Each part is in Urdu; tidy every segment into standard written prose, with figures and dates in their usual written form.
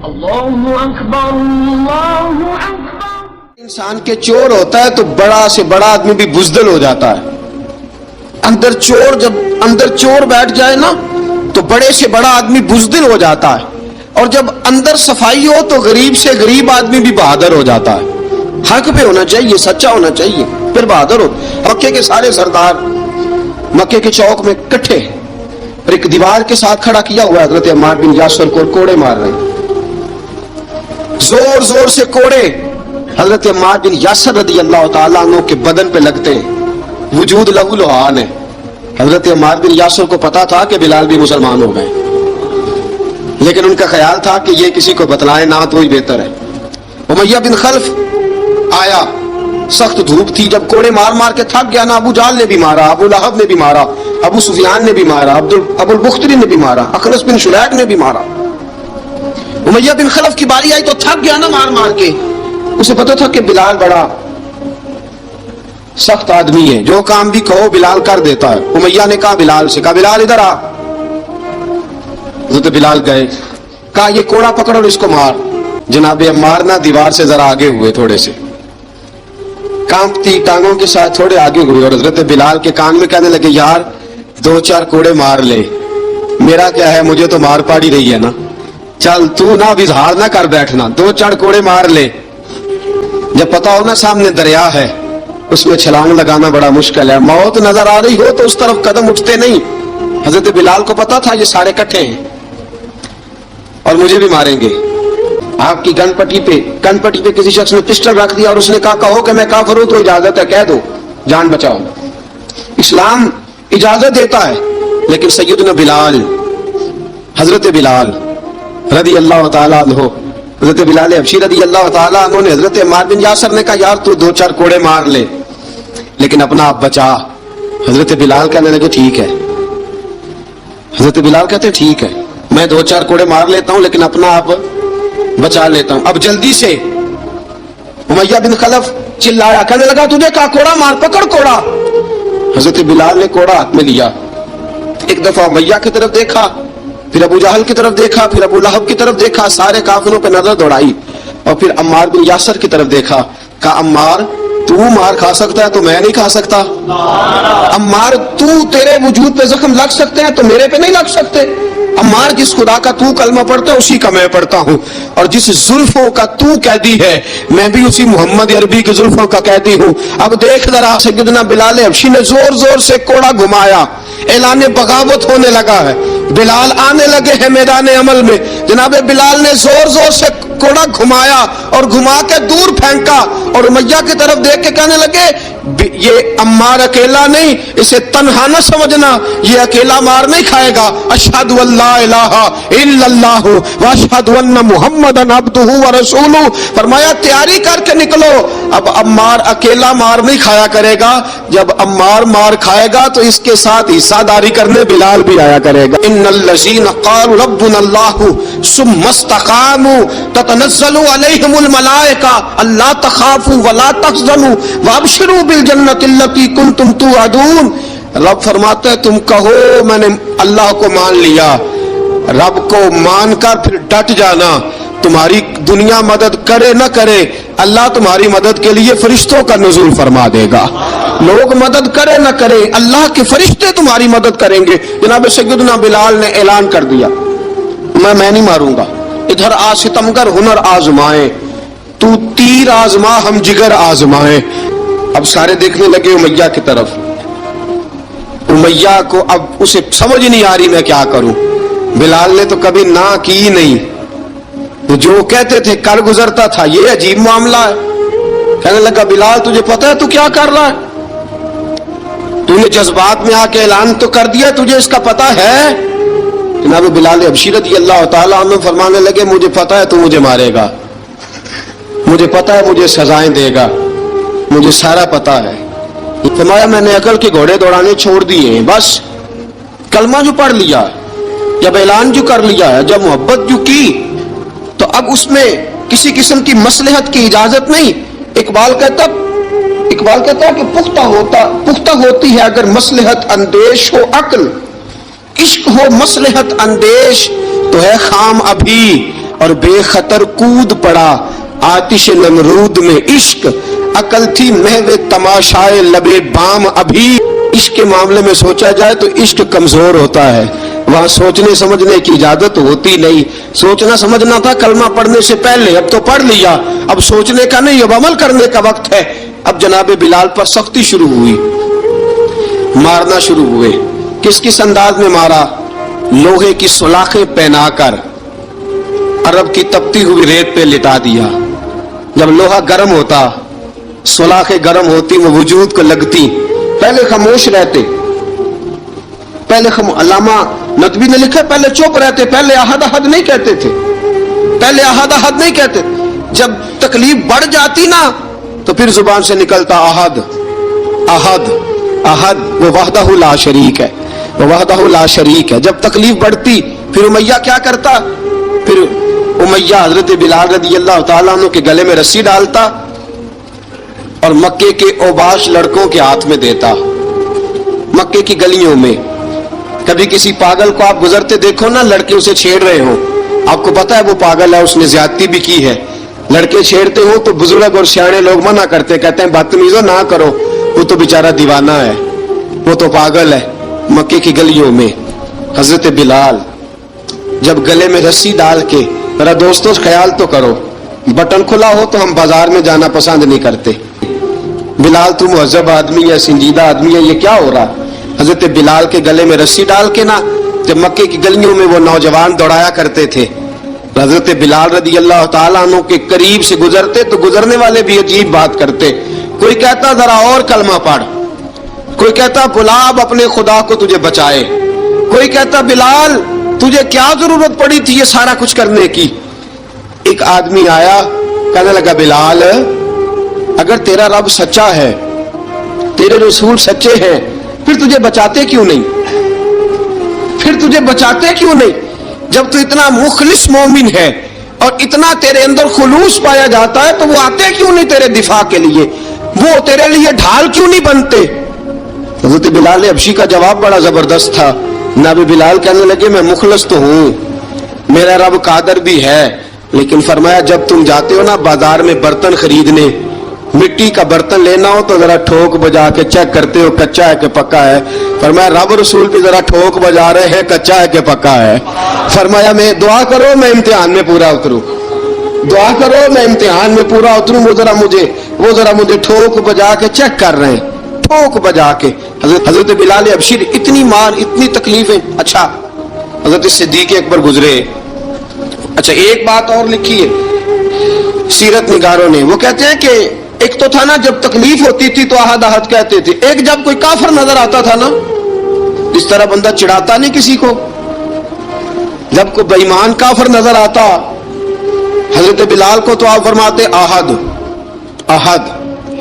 اللہ اکبر اللہ اکبر۔ انسان کے چور ہوتا ہے تو بڑا سے بڑا آدمی بھی بزدل ہو جاتا ہے۔ جب اندر چور بیٹھ جائے نا تو بڑے سے بڑا آدمی بزدل ہو جاتا ہے، اور جب اندر صفائی ہو تو غریب سے غریب آدمی بھی بہادر ہو جاتا ہے۔ حق پہ ہونا چاہیے، سچا ہونا چاہیے، پھر بہادر ہو۔ مکے کے سارے سردار مکے کے چوک میں کٹھے اور ایک دیوار کے ساتھ کھڑا کیا ہوا حضرت عمار بن یاسر کو کوڑے مار رہے ہیں، زور زور سے کوڑے حضرت عمار بن یاسر رضی اللہ تعالیٰ عنہ کے بدن پہ لگتے ہیں، وجود لہو لہان ہے۔ حضرت عمار بن یاسر کو پتا تھا کہ بلال بھی مسلمان ہو گئے، لیکن ان کا خیال تھا کہ یہ کسی کو بتلائے نہ تو ہی بہتر ہے۔ امیہ بن خلف آیا، سخت دھوپ تھی، جب کوڑے مار مار کے تھک گیا نا، ابو جہل نے بھی مارا، ابو لہب نے بھی مارا، ابو سفیان نے بھی مارا، ابو البختری نے بھی مارا، اخنس بن شلیک نے بھی مارا۔ امیہ بن خلف کی باری آئی تو تھک گیا نا مار مار کے، اسے پتا تھا کہ بلال بڑا سخت آدمی ہے، جو کام بھی کہو بلال کر دیتا ہے۔ امیہ نے کہا بلال سے، کہا بلال ادھر آ۔ حضرت بلال گئے، کہا یہ کوڑا پکڑ اور اس کو مار۔ جناب عمار نہ دیوار سے ذرا آگے ہوئے، تھوڑے سے کانپتی ٹانگوں کے ساتھ تھوڑے آگے ہوئے، اور حضرت بلال کے کان میں کہنے لگے یار 2-4 کوڑے مار لے، میرا کیا ہے، مجھے تو مار پاڑی رہی ہے نا، چل تو نہ اب اظہار نہ کر بیٹھنا، 2-4 کوڑے مار لے۔ جب پتا ہو نا سامنے دریا ہے، اس میں چھلانگ لگانا بڑا مشکل ہے، موت نظر آ رہی ہو تو اس طرف قدم اٹھتے نہیں۔ حضرت بلال کو پتا تھا یہ سارے کٹھے ہیں اور مجھے بھی ماریں گے۔ آپ کی گن پٹی پہ کسی شخص نے پسٹل رکھ دیا اور اس نے کہا کہو کہ میں کافر ہوں تو اجازت ہے، کہہ دو، جان بچاؤ۔ اسلام اجازت دیتا ہے، لیکن سیدنا بلال، حضرت بلال رضی اللہ تعالیٰ عنہ، حضرت بلال حبشی رضی اللہ تعالیٰ عنہ نے حضرت عمار بن یاسر نے کہا یار تو 2-4 کوڑے مار لے لیکن اپنا آپ بچا۔ حضرت بلال کہنے لگے ٹھیک ہے، حضرت بلال کہتے ہیں ٹھیک ہے، میں 2-4 کوڑے مار لیتا ہوں لیکن اپنا آپ بچا لیتا ہوں۔ اب جلدی سے امیہ بن خلف چلایا، کہنے لگا تجھے کہا کوڑا مار، پکڑ کوڑا۔ حضرت بلال نے کوڑا ہاتھ میں لیا، ایک دفعہ امیہ کی طرف دیکھا، پھر ابو جہل کی طرف دیکھا، پھر ابو لہب کی طرف دیکھا، سارے کافروں پہ نظر دوڑائی، اور پھر عمار بن یاسر کی طرف دیکھا، کہا عمار تو مار کھا سکتا ہے تو میں نہیں کھا سکتا، عمار تیرے وجود پہ زخم لگ سکتے ہیں تو میرے پہ نہیں لگ سکتے، عمار جس خدا کا تو کلمہ پڑھتا ہے اسی کا میں پڑھتا ہوں، اور جس زلفوں کا تو قیدی ہے میں بھی اسی محمد عربی کی زلفوں کا قیدی ہوں۔ اب دیکھ ذرا، سیدنا بلال حبشی نے زور زور سے کوڑا گھمایا، اعلان بغاوت ہونے لگا ہے، بلال آنے لگے ہیں میدان عمل میں۔ جناب بلال نے زور زور سے کوڑا گھمایا اور گھما کے دور پھینکا، اور امیہ کی طرف دیکھ کے کہنے لگے یہ عمار اکیلا نہیں، اسے تنہا نہ سمجھنا، یہ اکیلا مار نہیں کھائے گا۔ اشہد ان لا الہ الا اللہ واشہد ان محمدن عبدہ ورسولہ، فرمایا تیاری کر کے نکلو، اب عمار اکیلا مار نہیں کھایا کرے گا، جب عمار مار کھائے گا تو اس کے ساتھ حصہ داری کرنے بلال بھی آیا کرے گا۔ ان الذین قالوا ربنا اللہ ثم استقاموا تتنزل علیہم الملائکہ الا تخافوا ولا تحزنوا وابشروا بالجنۃ التی کنتم توعدون۔ رب فرماتا ہے تم کہو میں نے اللہ کو مان لیا، رب کو مان کر پھر ڈٹ جانا، تمہاری دنیا مدد کرے نہ کرے اللہ تمہاری مدد کے لیے فرشتوں کا نزول فرما دے گا، لوگ مدد کرے نہ کرے اللہ کے فرشتے تمہاری مدد کریں گے۔ جناب سیدنا بلال نے اعلان کر دیا میں نہیں ماروں گا، ادھر آ ستمگر ہنر آزمائے، تو تیر آزما ہم جگر آزمائے۔ اب سارے دیکھنے لگے امیہ کی طرف، امیہ کو اب اسے سمجھ نہیں آ رہی میں کیا کروں، بلال نے تو کبھی نہ کی نہیں، جو کہتے تھے کر گزرتا تھا، یہ عجیب معاملہ ہے۔ کہنے لگا بلال تجھے پتا ہے تو کیا کر رہا ہے، تو نے جذبات میں آ کے اعلان تو کر دیا، تجھے اس کا پتا ہے؟ جناب بلال حبشی رضی اللہ تعالیٰ عنہ فرمانے لگے مجھے پتا ہے تو مجھے مارے گا، مجھے پتا ہے مجھے سزائیں دے گا، مجھے سارا پتا ہے۔ فرمایا میں نے عقل کے گھوڑے دوڑانے چھوڑ دیے ہیں، بس کلمہ جو پڑھ لیا، جب اعلان جو کر لیا ہے، جب محبت جو کی تو اب اس میں کسی قسم کی مصلحت کی اجازت نہیں۔ اقبال کہتا ہے کہ پختہ ہوتی ہے اگر مصلحت اندیش ہو عقل، عشق ہو مصلحت اندیش تو ہے خام ابھی، اور بے خطر کود پڑا آتش نمرود میں عشق، عقل تھی محو تماشائے لبے بام ابھی۔ عشق کے معاملے میں سوچا جائے تو عشق کمزور ہوتا ہے، وہاں سوچنے سمجھنے کی اجازت ہوتی نہیں۔ سوچنا سمجھنا تھا کلمہ پڑھنے سے پہلے، اب تو پڑھ لیا، اب سوچنے کا نہیں، اب عمل کرنے کا وقت ہے۔ اب جناب بلال پر سختی شروع ہوئی، مارنا شروع ہوئے۔ کس کس انداز میں مارا؟ لوہے کی سلاخیں پہنا کر عرب کی تپتی ہوئی ریت پہ لٹا دیا۔ جب لوہا گرم ہوتا، سلاخیں گرم ہوتی، وہ وجود کو لگتی، پہلے خاموش رہتے، پہلے علامہ ندوی نے لکھا پہلے چپ رہتے، پہلے احد احد نہیں کہتے تھے، پہلے احد احد نہیں کہتے، جب تکلیف بڑھ جاتی نا تو پھر زبان سے نکلتا احد احد احد، وہ وحدہ لا شریک ہے، وہ وحدہ لا شریک ہے۔ جب تکلیف بڑھتی پھر امیہ کیا کرتا؟ پھر امیہ حضرت بلال رضی اللہ تعالیٰ عنہ کے گلے میں رسی ڈالتا اور مکے کے اوباش لڑکوں کے ہاتھ میں دیتا۔ مکے کی گلیوں میں کبھی کسی پاگل کو آپ گزرتے دیکھو نا، لڑکے اسے چھیڑ رہے ہوں، آپ کو پتا ہے وہ پاگل ہے، اس نے زیادتی بھی کی ہے، لڑکے چھیڑتے ہوں تو بزرگ اور سیانے لوگ منع کرتے، کہتے ہیں بدتمیزوں نہ کرو، وہ تو بیچارہ دیوانہ ہے، وہ تو پاگل ہے۔ مکے کی گلیوں میں حضرت بلال جب گلے میں رسی ڈال کے، میرا دوستو خیال تو کرو، بٹن کھلا ہو تو ہم بازار میں جانا پسند نہیں کرتے، بلال تو مہذب آدمی ہے، سنجیدہ آدمی ہے، یہ کیا ہو رہا؟ حضرت بلال کے گلے میں رسی ڈال کے نا جب مکے کی گلیوں میں وہ نوجوان دوڑایا کرتے تھے، حضرت بلال رضی اللہ تعالیٰ عنہ کے قریب سے گزرتے تو گزرنے والے بھی عجیب بات کرتے، کوئی کہتا ذرا اور کلمہ پڑھ، کوئی کہتا بلا اب اپنے خدا کو تجھے بچائے، کوئی کہتا بلال تجھے کیا ضرورت پڑی تھی یہ سارا کچھ کرنے کی۔ ایک آدمی آیا کہنے لگا بلال اگر تیرا رب سچا ہے، تیرے رسول سچے ہیں، پھر تجھے بچاتے کیوں نہیں؟ پھر تجھے بچاتے کیوں نہیں؟ جب تو اتنا مخلص مومن ہے اور اتنا تیرے اندر خلوص پایا جاتا ہے تو وہ آتے کیوں نہیں تیرے دفاع کے لیے؟ وہ تیرے لیے ڈھال کیوں نہیں بنتے؟ حضرت بلال حبشی کا جواب بڑا زبردست تھا۔ نبی بلال کہنے لگے میں مخلص تو ہوں، میرا رب قادر بھی ہے، لیکن فرمایا جب تم جاتے ہو نا بازار میں برتن خریدنے، مٹی کا برتن لینا ہو تو ذرا ٹھوک بجا کے چیک کرتے ہو کچا ہے کہ پکا ہے۔ فرمایا رب رسول بھی ذرا ٹھوک بجا رہے ہیں کچا ہے کہ پکا ہے۔ فرمایا میں دعا کرو میں امتحان میں پورا اتروں، دعا کرو میں امتحان میں پورا اتروں، وہ ذرا مجھے ٹھوک بجا کے چیک کر رہے ہیں، ٹھوک بجا کے۔ حضرت بلال حبشی اتنی مار اتنی تکلیفیں۔ اچھا حضرت صدیق اکبر گزرے۔ اچھا ایک بات اور لکھی ہے سیرت نگاروں نے، وہ کہتے ہیں کہ ایک تو تھا نا جب تکلیف ہوتی تھی تو احد احد کہتے تھے، ایک جب کوئی کافر نظر آتا تھا نا، اس طرح بندہ چڑھاتا نہیں کسی کو، جب کوئی بے ایمان کافر نظر آتا حضرت بلال کو تو آپ فرماتے احد احد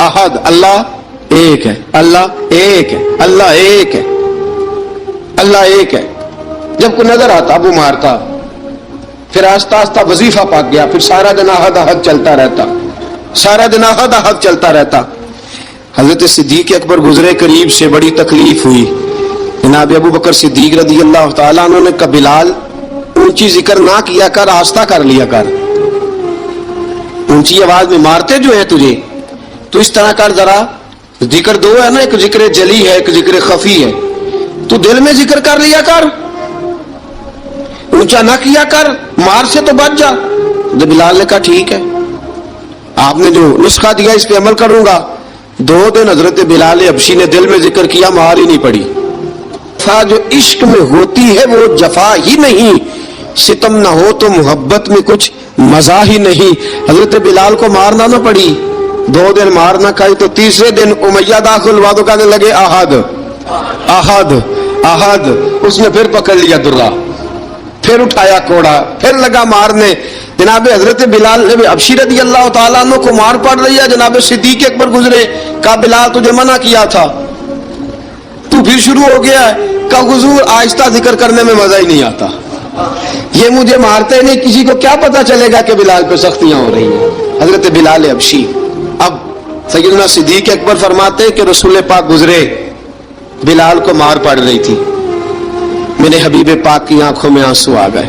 احد، اللہ ایک ہے، اللہ ایک ہے، اللہ ایک ہے، اللہ ایک ہے۔ جب کوئی نظر آتا وہ مارتا، پھر آہستہ آہستہ وظیفہ پاک گیا، پھر سارا دن احد احد چلتا رہتا، سارا دن احد احد چلتا رہتا۔ حضرت صدیق اکبر گزرے قریب سے، بڑی تکلیف ہوئی۔ جناب ابو بکر صدیق رضی اللہ تعالیٰ عنہ نے کہا بلال اونچی ذکر نہ کیا کر، آہستہ کر لیا کر، اونچی آواز میں مارتے جو ہے تجھے تو اس طرح کر، ذرا ذکر دو ہے نا، ایک ذکر جلی ہے ایک ذکر خفی ہے، تو دل میں ذکر کر لیا کر، اونچا نہ کیا کر، مار سے تو بچ جا۔ بلال نے کہا ٹھیک ہے، آپ نے جو نسخہ دیا اس پہ عمل کروں گا۔ 2 دن حضرت بلال حبشی نے دل میں ذکر کیا، مار ہی نہیں پڑی۔ جو عشق میں ہوتی ہے وہ جفا ہی نہیں، ستم نہ ہو تو محبت میں کچھ مزہ ہی نہیں۔ حضرت بلال کو مارنا نہ پڑی، 2 دن مار نہ کھائی تو تیسرے دن امیہ داخل ہوا تو کہنے لگے احد احد احد، اس نے پھر پکڑ لیا درہ، پھر اٹھایا کوڑا، پھر لگا مارنے۔ جناب حضرت بلال حبشی رضی اللہ تعالیٰ عنہ کو مار پڑ رہی ہے، جناب صدیق اکبر گزرے، کہا بلال تجھے منع کیا تھا، تو پھر شروع ہو گیا ہے۔ کہا حضور آہستہ ذکر کرنے میں مزہ ہی نہیں آتا، یہ مجھے مارتے نہیں، کسی کو کیا پتا چلے گا کہ بلال پہ سختیاں ہو رہی ہیں۔ حضرت بلال حبشی، اب سیدنا صدیق اکبر فرماتے ہیں کہ رسول پاک گزرے، بلال کو مار پڑ رہی تھی، میرے حبیب پاک کی آنکھوں میں آنسو آ گئے،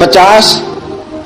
50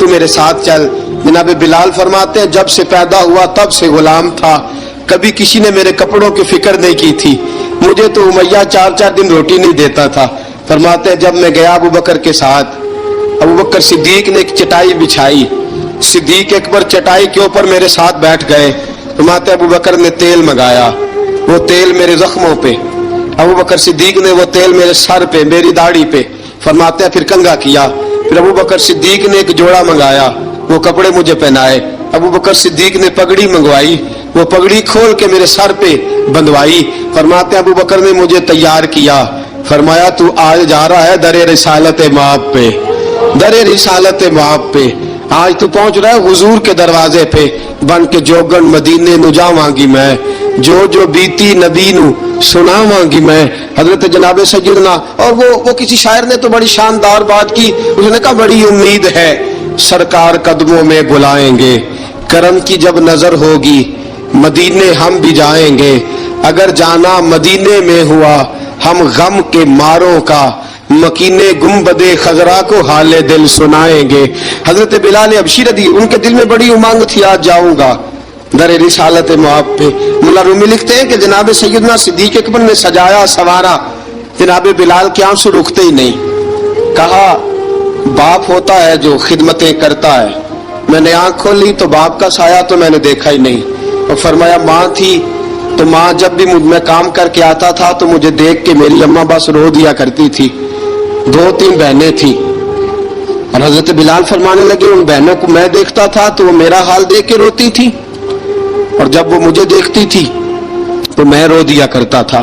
تو میرے ساتھ چل۔ جناب بلال فرماتے ہیں جب سے پیدا ہوا تب سے غلام تھا، کبھی کسی نے میرے کپڑوں کی فکر نہیں کی تھی، مجھے تو امیہ 4 دن روٹی نہیں دیتا تھا۔ فرماتے ہیں جب میں گیا ابو بکر کے ساتھ، ابو بکر صدیق نے ایک چٹائی بچھائی، صدیق اکبر چٹائی کے اوپر میرے ساتھ بیٹھ گئے۔ فرماتے ہیں ابو بکر نے تیل منگایا، وہ تیل میرے زخموں پہ، ابو بکر صدیق نے وہ تیل میرے سر پہ، میری داڑھی پہ، فرماتے ہیں پھر کنگھا کیا، پھر ابو بکر صدیق نے ایک جوڑا منگایا، وہ کپڑے مجھے پہنائے، ابو بکر صدیق نے پگڑی منگوائی، وہ پگڑی کھول کے میرے سر پہ بندھوائی۔ فرماتے ہیں ابو بکر نے مجھے تیار کیا، فرمایا تو آج جا رہا ہے در رسالت مآب پہ، در رسالت مآب پہ، آج تو پہنچ رہا ہے حضور کے دروازے پہ، بن کے جوگن مدینے نو جاواں گی میں، جو بیتی نبی نو سناواں گی میں۔ حضرت جناب سیدنا، اور وہ کسی شاعر نے تو بڑی شاندار بات کی، اس نے کہا بڑی امید ہے سرکار قدموں میں بلائیں گے، کرم کی جب نظر ہوگی مدینے ہم بھی جائیں گے، اگر جانا مدینے میں ہوا ہم غم کے ماروں کا، مکینے گنبدے خضرا کو حال دل سنائیں گے۔ حضرت بلال حبشی رضی ان کے دل میں بڑی امنگ تھی، آج جاؤں گا در رسالت مآب پہ۔ مولا رومی لکھتے ہیں کہ جناب سیدنا صدیق اکبر نے سجایا سوارا، جناب بلال کے آنسو رکتے ہی نہیں۔ کہا باپ ہوتا ہے جو خدمتیں کرتا ہے، میں نے آنکھ کھولی تو باپ کا سایہ تو میں نے دیکھا ہی نہیں، اور فرمایا ماں تھی تو ماں جب بھی میں کام کر کے آتا تھا تو مجھے دیکھ کے میری اماں بس رو دیا کرتی تھی، 2-3 بہنیں تھیں، اور حضرت بلال فرمانے لگے ان بہنوں کو میں دیکھتا تھا تو وہ میرا حال دیکھ کے روتی تھی، اور جب وہ مجھے دیکھتی تھی تو میں رو دیا کرتا تھا۔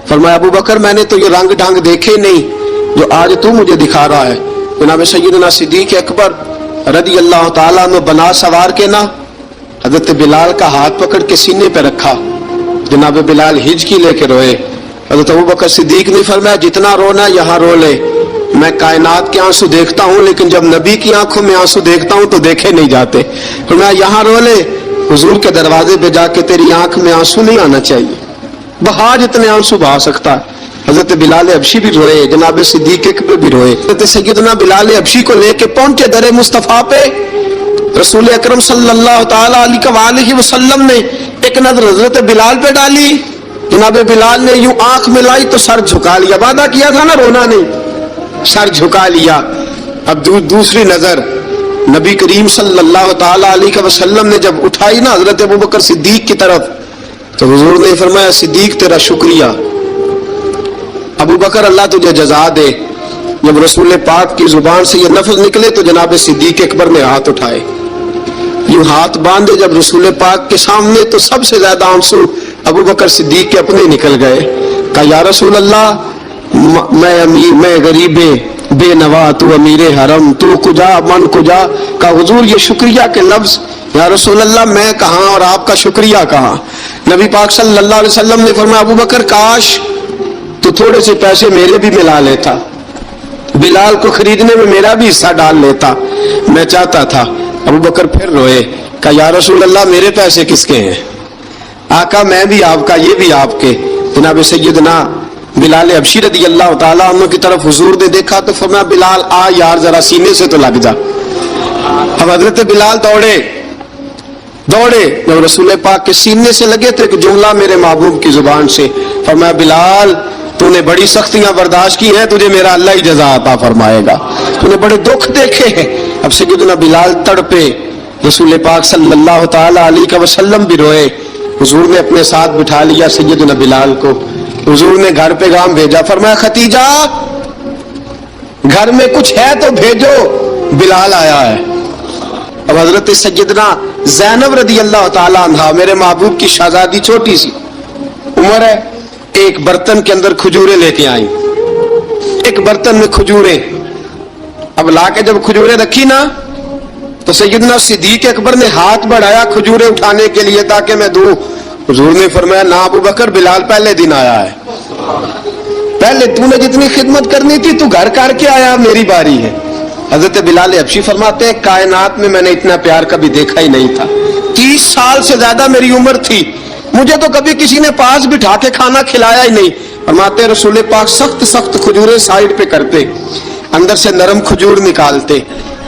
فرمایا ابو بکر میں نے تو یہ رنگ ڈھنگ دیکھے نہیں جو آج تو مجھے دکھا رہا ہے۔ جناب سیدنا صدیق اکبر رضی اللہ تعالیٰ عنہ بنا سوار کے نا حضرت بلال کا ہاتھ پکڑ کے سینے پہ رکھا، جناب بلال ہچکی لے کے روئے۔ حضرت ابو بکر صدیق نے فرمایا جتنا رونا یہاں رو لے، میں کائنات کے آنسو دیکھتا ہوں لیکن جب نبی کی آنکھوں میں آنسو دیکھتا ہوں تو دیکھے نہیں جاتے۔ فرمایا یہاں رو لے، حضور کے دروازے پہ جا کے تیری آنکھ میں آنسو نہیں آنا چاہیے، بہا جتنے آنسو بہا سکتا ہے۔ حضرت بلال حبشی بھی روئے، جناب صدیق اکبر بھی روئے۔ حضرت سیدنا بلال حبشی کو لے کے پہنچے در مصطفیٰ پہ، رسول اکرم صلی اللہ تعالی علیہ وسلم نے ایک نظر حضرت بلال پہ ڈالی، جناب بلال نے یوں آنکھ ملائی تو سر جھکا لیا، وعدہ کیا تھا نا رونا نہیں، سر جھکا لیا۔ اب دوسری نظر نبی کریم صلی اللہ تعالی علیہ وسلم نے جب اٹھائی نا حضرت ابوبکر صدیق کی طرف تو حضور نے فرمایا صدیق تیرا شکریہ، ابو بکر اللہ تجھے جزا دے۔ جب رسول پاک کی زبان سے یہ لفظ نکلے تو جناب صدیق اکبر نے ہاتھ اٹھائے، یوں ہاتھ باندھے جب رسول پاک کے سامنے تو سب سے زیادہ آنسو ابو بکر صدیق کے اپنے نکل گئے۔ کہا یا رسول اللہ میں غریب بے نوا، تو امیر حرم، تو کجا من کجا۔ کہا حضور یہ شکریہ کے لفظ، یا رسول اللہ میں کہاں اور آپ کا شکریہ کہاں۔ نبی پاک صلی اللہ علیہ وسلم نے فرمایا ابو بکر کاش تو تھوڑے سے پیسے میرے بھی ملا لیتا، بلال کو خریدنے میں میرا بھی حصہ ڈال لیتا، میں چاہتا تھا۔ ابو بکر پھر روئے، کہا یا رسول اللہ میرے پیسے کس کے ہیں؟ آقا میں بھی آپ کا، یہ بھی آپ کے۔ جناب سیدنا بلال حبشی رضی اللہ تعالیٰ عنہ کی طرف حضور نے دیکھا تو فرمایا بلال آ یار ذرا سینے سے تو لگ جا۔ اب حضرت بلال دوڑے، جب رسول پاک کے سینے سے لگے تو ایک جملہ میرے محبوب کی زبان سے، فرمایا بلال تو نے بڑی سختیاں برداشت کی ہیں، تجھے میرا اللہ ہی جزا عطا فرمائے گا، تو نے بڑے دکھ دیکھے ہیں۔ اب سیدنا بلال تڑپے، رسول پاک صلی اللہ تعالی علیہ وسلم بھی روئے۔ حضور نے اپنے ساتھ بٹھا لیا سیدنا بلال کو، حضور نے گھر پیغام بھیجا، فرمایا ختیجہ گھر میں کچھ ہے تو بھیجو، بلال آیا ہے۔ اب حضرت سیدنا زینب رضی اللہ تعالی عنہا میرے محبوب کی شہزادی، چھوٹی سی عمر ہے، ایک برتن کے اندر کھجوریں لے کے آئیں، ایک برتن میں کھجوریں۔ اب لا کے جب کھجوریں رکھی نا تو سیدنا صدیق اکبر نے ہاتھ بڑھایا کھجوریں اٹھانے کے لیے تاکہ میں دوں۔ حضور نے فرمایا نہ ابو بکر، بلال پہلے دن آیا ہے، پہلے تو نے جتنی خدمت کرنی تھی تو گھر کر کے آیا، میری باری ہے۔ حضرت بلال حبشی فرماتے ہیں کائنات میں میں نے اتنا پیار کبھی دیکھا ہی نہیں تھا، 30 سال سے زیادہ میری عمر تھی، مجھے تو کبھی کسی نے پاس بٹھا کے کھانا کھلایا ہی نہیں۔ فرماتے رسول پاک سخت کھجوریں سائڈ پہ کرتے، اندر سے نرم کھجور نکالتے،